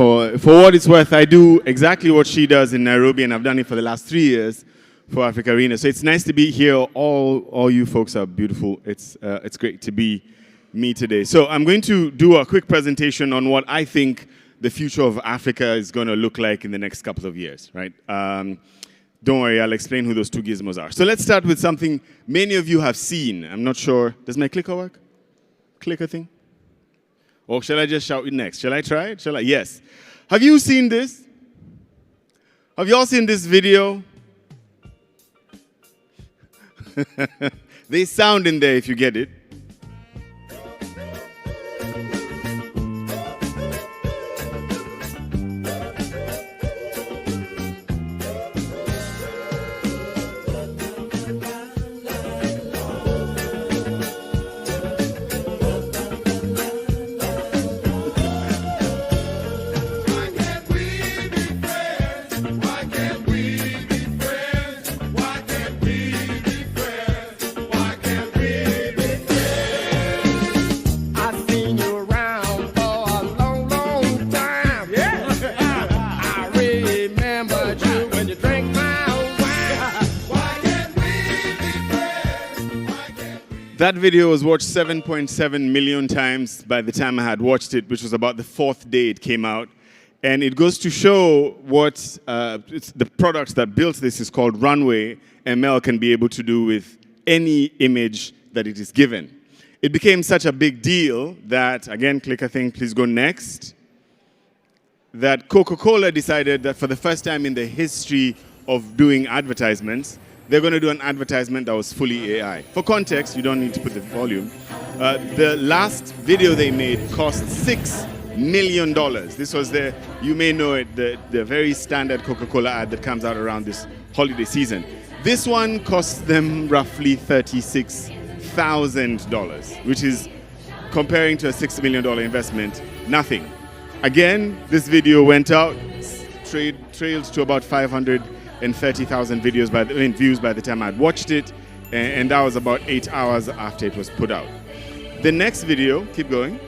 For what it's worth, I do exactly what she does in Nairobi, and I've done it for the last 3 years for Africa Arena. So it's nice to be here. All you folks are beautiful. It's great to be me today. So I'm going to do a quick presentation on what I think the future of Africa is going to look like in the next couple of years, right? Don't worry, I'll explain who those two gizmos are. So let's start with something many of you have seen. I'm not sure. Does my clicker work? Clicker thing? Or shall I just shout it next? Shall I try it? Shall I? Yes. Have you seen this? Have you all seen this video? There's sound in there if you get it. That video was watched 7.7 million times by the time I had watched it, which was about the 4th day it came out. And it goes to show what it's the product that built this is called Runway. ML can be able to do with any image that it is given. It became such a big deal that, again, click a thing, please go next, that Coca-Cola decided that for the first time in the history of doing advertisements, they're going to do an advertisement that was fully AI. For context, you don't need to put the volume. The last video they made cost $6 million. This was you may know it, the very standard Coca-Cola ad that comes out around this holiday season. This one cost them roughly $36,000, which is, comparing to a $6 million investment, nothing. Again, this video went out, trailed to about 530,000 views by the time I'd watched it, and that was about 8 hours after it was put out. The next video, keep going,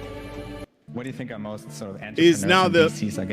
what do you think are most sort of is now the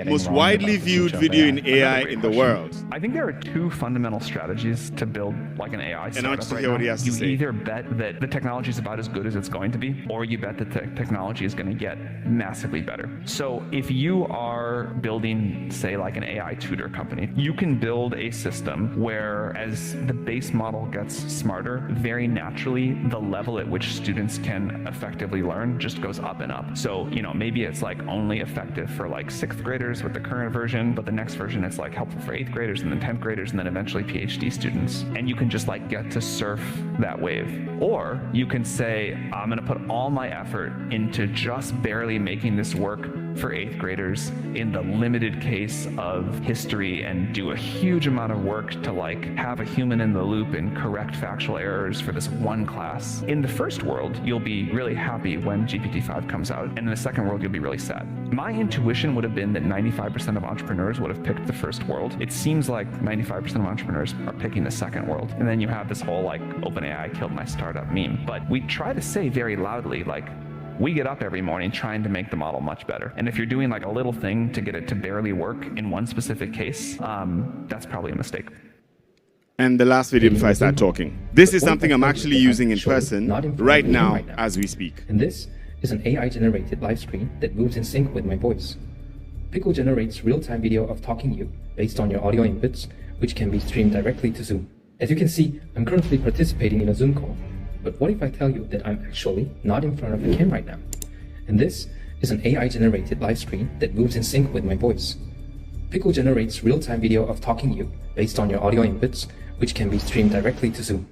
most widely viewed video in AI in the world? I think there are two fundamental strategies to build like an AI startup. And I want to hear what he has to say. You either bet that the technology is about as good as it's going to be, or you bet that the technology is going to get massively better. So if you are building, say, like an AI tutor company, you can build a system where as the base model gets smarter, very naturally, the level at which students can effectively learn just goes up and up. So, maybe it's like only effective for like 6th graders with the current version, but the next version it's like helpful for 8th graders and then 10th graders and then eventually PhD students. And you can just like get to surf that wave. Or you can say, I'm going to put all my effort into just barely making this work for 8th graders in the limited case of history and do a huge amount of work to like have a human in the loop and correct factual errors for this one class. In the first world, you'll be really happy when GPT-5 comes out, and in the second world, you'll be really sad. My intuition would have been that 95% of entrepreneurs would have picked the first world. It seems like 95% of entrepreneurs are picking the second world. And then you have this whole like OpenAI killed my startup meme. But we try to say very loudly, like, we get up every morning trying to make the model much better. And if you're doing like a little thing to get it to barely work in one specific case, that's probably a mistake. And the last video before I start talking. This is something I'm actually using in person right now as we speak. And this is an AI-generated live screen that moves in sync with my voice. Pickle generates real-time video of talking you based on your audio inputs, which can be streamed directly to Zoom. As you can see, I'm currently participating in a Zoom call. But what if I tell you that I'm actually not in front of the camera right now? And this is an AI-generated live screen that moves in sync with my voice. Pickle generates real-time video of talking you based on your audio inputs, which can be streamed directly to Zoom.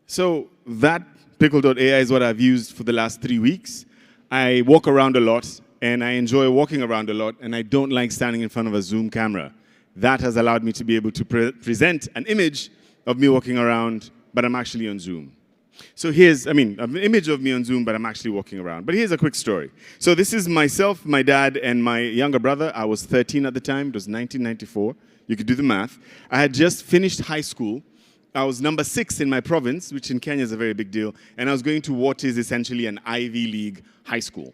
So that Pickle.ai is what I've used for the last 3 weeks. I walk around a lot, and I enjoy walking around a lot, and I don't like standing in front of a Zoom camera. That has allowed me to be able to present an image of me walking around, but I'm actually on Zoom. So here's, an image of me on Zoom, but I'm actually walking around. But here's a quick story. So this is myself, my dad, and my younger brother. I was 13 at the time. It was 1994. You could do the math. I had just finished high school. I was number 6 in my province, which in Kenya is a very big deal, and I was going to what is essentially an Ivy League high school.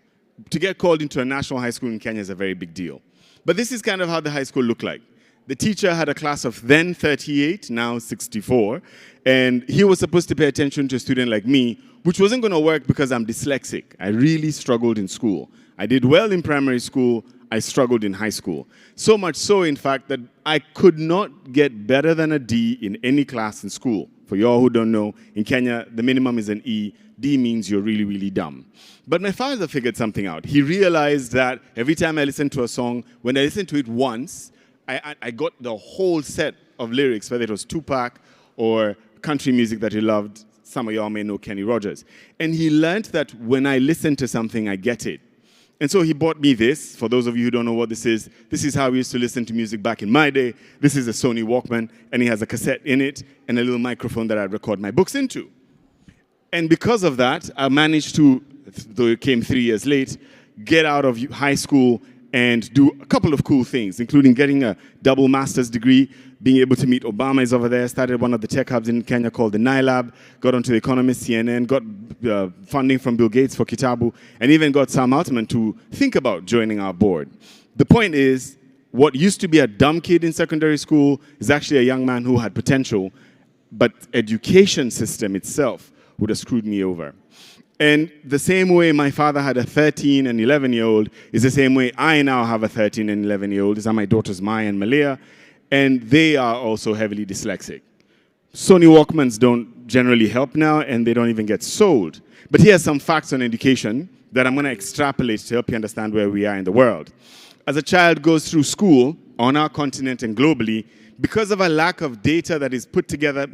to get called into a national high school in Kenya is a very big deal. But this is kind of how the high school looked like. The teacher had a class of then 38, now 64, and he was supposed to pay attention to a student like me, which wasn't going to work because I'm dyslexic. I really struggled in school. I did well in primary school. I struggled in high school. So much so, in fact, that I could not get better than a D in any class in school. For y'all who don't know, in Kenya, the minimum is an E. D means you're really, really dumb. But my father figured something out. He realized that every time I listened to a song, when I listened to it once, I got the whole set of lyrics, whether it was Tupac or country music that he loved. Some of y'all may know Kenny Rogers. And he learned that when I listen to something, I get it. And so he bought me this. For those of you who don't know what this is how we used to listen to music back in my day. This is a Sony Walkman, and it has a cassette in it and a little microphone that I record my books into. And because of that, I managed to, though it came 3 years late, get out of high school and do a couple of cool things, including getting a double master's degree, being able to meet Obama is over there, started one of the tech hubs in Kenya called the NILAB, got onto The Economist, CNN, got funding from Bill Gates for Kytabu, and even got Sam Altman to think about joining our board. The point is, what used to be a dumb kid in secondary school is actually a young man who had potential, but education system itself would have screwed me over. And the same way my father had a 13 and 11-year-old is the same way I now have a 13 and 11-year-old. These are my daughters, Maya and Malia, and they are also heavily dyslexic. Sony Walkmans don't generally help now, and they don't even get sold. But here's some facts on education that I'm going to extrapolate to help you understand where we are in the world. As a child goes through school on our continent and globally, because of a lack of data that is put together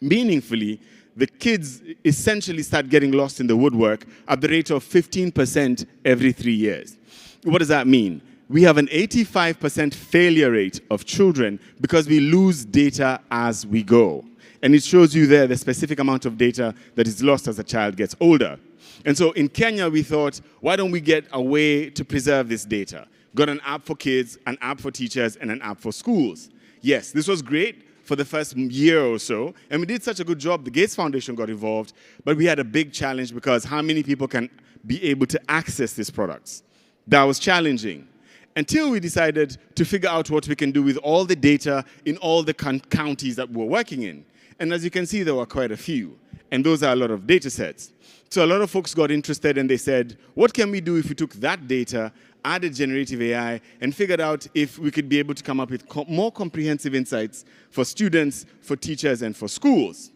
meaningfully, the kids essentially start getting lost in the woodwork at the rate of 15% every 3 years. What does that mean? We have an 85% failure rate of children because we lose data as we go. And it shows you there the specific amount of data that is lost as a child gets older. And so in Kenya, we thought, why don't we get a way to preserve this data? Got an app for kids, an app for teachers, and an app for schools. Yes, this was great for the first year or so, and we did such a good job, the Gates Foundation got involved, but we had a big challenge because how many people can be able to access these products? That was challenging. Until we decided to figure out what we can do with all the data in all the counties that we're working in. And as you can see, there were quite a few, and those are a lot of data sets. So a lot of folks got interested and they said, what can we do if we took that data, added generative AI, and figured out if we could be able to come up with more comprehensive insights for students, for teachers, and for schools.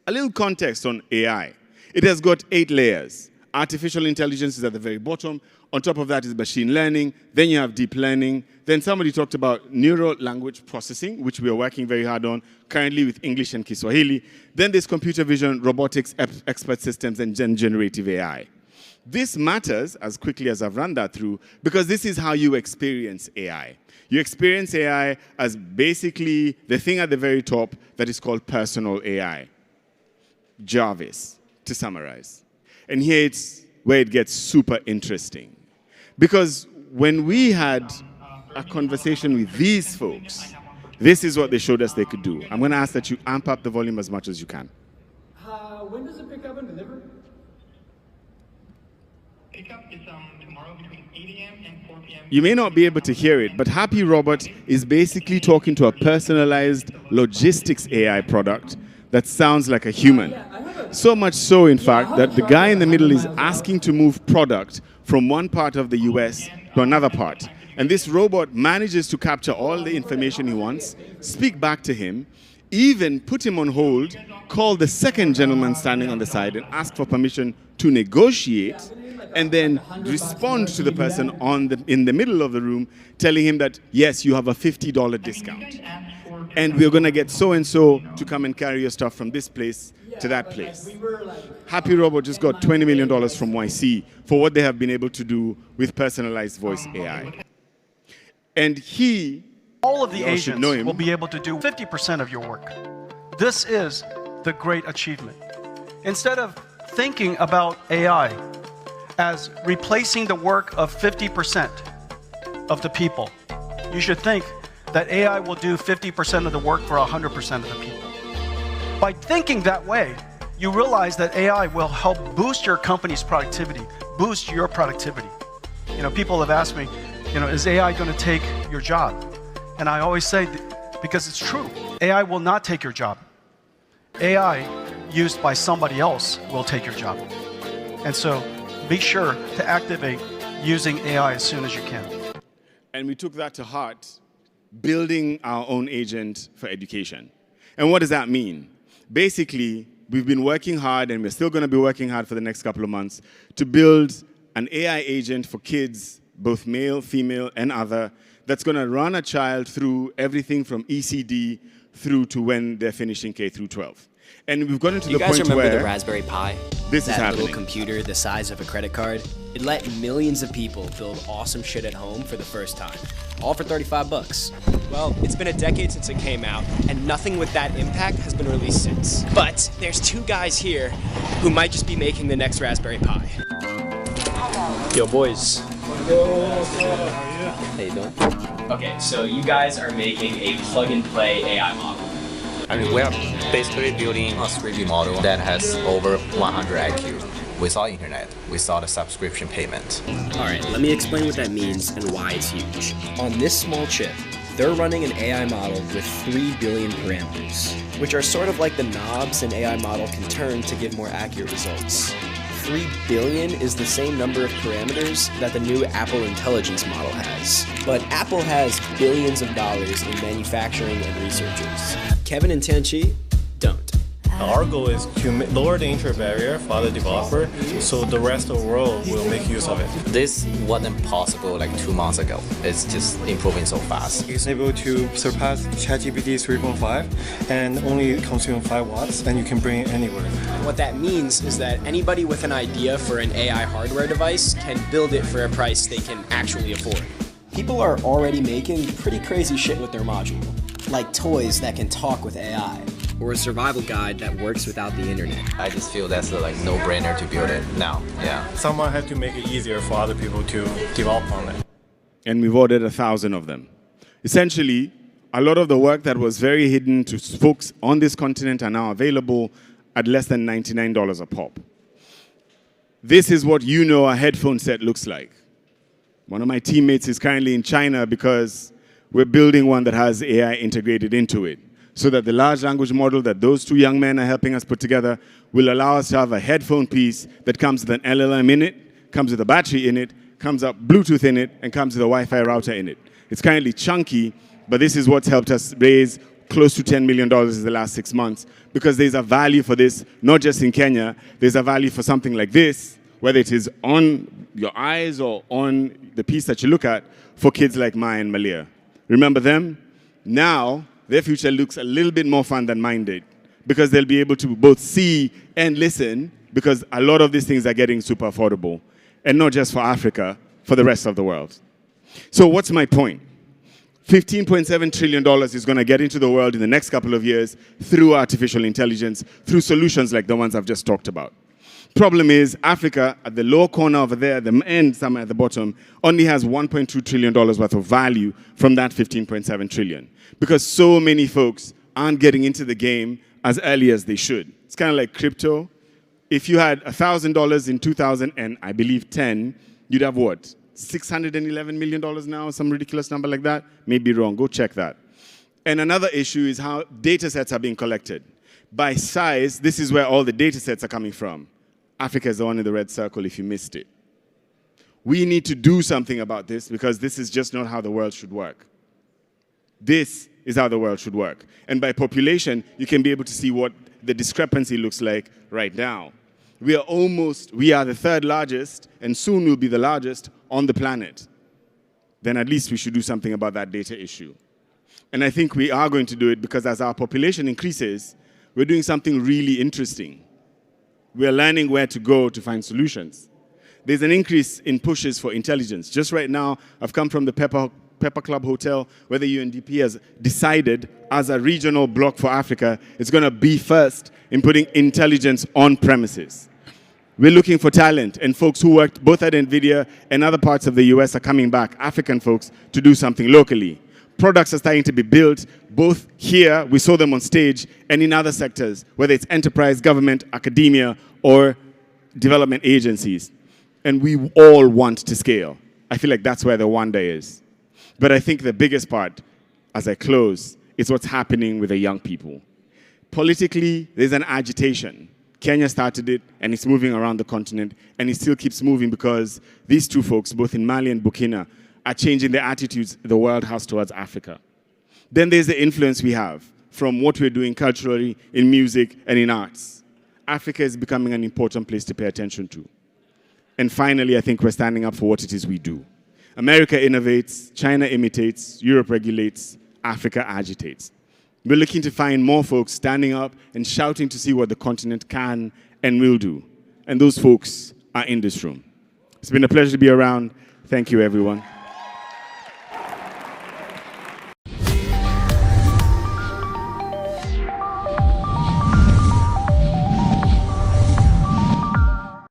A little context on AI. It has got 8 layers. Artificial intelligence is at the very bottom. On top of that is machine learning. Then you have deep learning. Then somebody talked about neural language processing, which we are working very hard on, currently with English and Kiswahili. Then there's computer vision, robotics, expert systems, and generative AI. This matters, as quickly as I've run that through, because this is how you experience AI. You experience AI as basically the thing at the very top that is called personal AI. Jarvis, to summarize. And here it's where it gets super interesting. Because when we had a conversation with these folks, this is what they showed us they could do. I'm going to ask that you amp up the volume as much as you can. When does it pick up and deliver? Pickup is tomorrow between 8 a.m. and 4 p.m. You may not be able to hear it, but Happy Robot is basically talking to a personalized logistics AI product that sounds like a human. So much so, in fact, that the guy in the middle is asking to move product from one part of the US to another part. And this robot manages to capture all the information he wants, speak back to him, even put him on hold, call the second gentleman standing on the side and ask for permission to negotiate, and then respond to the person in the middle of the room, telling him that, yes, you have a $50 discount. And we're going to get so-and-so to come and carry your stuff from this place to that place. Happy Robot just got $20 million from YC for what they have been able to do with personalized voice AI. And all of the agents will be able to do 50% of your work. This is the great achievement. Instead of thinking about AI as replacing the work of 50% of the people, you should think that AI will do 50% of the work for 100% of the people. By thinking that way, you realize that AI will help boost your company's productivity, boost your productivity. People have asked me, is AI going to take your job? And I always say, because it's true, AI will not take your job. AI used by somebody else will take your job. And so be sure to activate using AI as soon as you can. And we took that to heart, building our own agent for education. And what does that mean? Basically, we've been working hard, and we're still going to be working hard for the next couple of months, to build an AI agent for kids, both male, female, and other, that's going to run a child through everything from ECD through to when they're finishing K through 12. And we've gotten to the point where... You guys remember the Raspberry Pi? This is happening. That little computer the size of a credit card? It let millions of people build awesome shit at home for the first time. All for $35. Well, it's been a decade since it came out, and nothing with that impact has been released since. But there's two guys here who might just be making the next Raspberry Pi. Yo, boys. How you doing? Okay, so you guys are making a plug-and-play AI model. I mean, we are basically building a 3D model that has over 100 IQ. Without internet, without a subscription payment. Alright, let me explain what that means and why it's huge. On this small chip, they're running an AI model with 3 billion parameters, which are sort of like the knobs an AI model can turn to give more accurate results. 3 billion is the same number of parameters that the new Apple Intelligence model has. But Apple has billions of dollars in manufacturing and researchers. Kevin and Tianqi don't. Our goal is to lower the entry barrier for the developer so the rest of the world will make use of it. This wasn't possible like 2 months ago. It's just improving so fast. It's able to surpass ChatGPT 3.5 and only consume 5 watts, and you can bring it anywhere. What that means is that anybody with an idea for an AI hardware device can build it for a price they can actually afford. People are already making pretty crazy shit with their module, like toys that can talk with AI, or a survival guide that works without the internet. I just feel that's a no-brainer to build it now. Yeah. Someone had to make it easier for other people to develop on it. And we've ordered 1,000 of them. Essentially, a lot of the work that was very hidden to folks on this continent are now available at less than $99 a pop. This is what a headphone set looks like. One of my teammates is currently in China because we're building one that has AI integrated into it, so that the large language model that those two young men are helping us put together will allow us to have a headphone piece that comes with an LLM in it, comes with a battery in it, comes up Bluetooth in it, and comes with a Wi-Fi router in it. It's currently chunky, but this is what's helped us raise close to $10 million in the last 6 months, because there's a value for this, not just in Kenya. There's a value for something like this, whether it is on your eyes or on the piece that you look at, for kids like Maya and Malia. Remember them? Now, their future looks a little bit more fun than mine did, because they'll be able to both see and listen, because a lot of these things are getting super affordable, and not just for Africa, for the rest of the world. So what's my point? $15.7 trillion is going to get into the world in the next couple of years through artificial intelligence, through solutions like the ones I've just talked about. Problem is, Africa, at the lower corner over there, the end somewhere at the bottom, only has $1.2 trillion worth of value from that $15.7 trillion. Because so many folks aren't getting into the game as early as they should. It's kind of like crypto. If you had $1,000 in 2000 and I believe 10, you'd have what? $611 million now, some ridiculous number like that? Maybe wrong, go check that. And another issue is how data sets are being collected. By size, this is where all the data sets are coming from. Africa is the one in the red circle if you missed it. We need to do something about this, because this is just not how the world should work. This is how the world should work. And by population, you can be able to see what the discrepancy looks like right now. We are the third largest, and soon we'll be the largest on the planet. Then at least we should do something about that data issue. And I think we are going to do it, because as our population increases, we're doing something really interesting. We're learning where to go to find solutions. There's an increase in pushes for intelligence. Just right now, I've come from the Pepper Club Hotel, where the UNDP has decided, as a regional bloc for Africa, it's going to be first in putting intelligence on premises. We're looking for talent, and folks who worked both at NVIDIA and other parts of the US are coming back, African folks, to do something locally. Products are starting to be built, both here, we saw them on stage, and in other sectors, whether it's enterprise, government, academia, or development agencies. And we all want to scale. I feel like that's where the wonder is. But I think the biggest part, as I close, is what's happening with the young people. Politically, there's an agitation. Kenya started it, and it's moving around the continent, and it still keeps moving because these two folks, both in Mali and Burkina, are changing the attitudes the world has towards Africa. Then there's the influence we have from what we're doing culturally, in music, and in arts. Africa is becoming an important place to pay attention to. And finally, I think we're standing up for what it is we do. America innovates, China imitates, Europe regulates, Africa agitates. We're looking to find more folks standing up and shouting to see what the continent can and will do. And those folks are in this room. It's been a pleasure to be around. Thank you, everyone.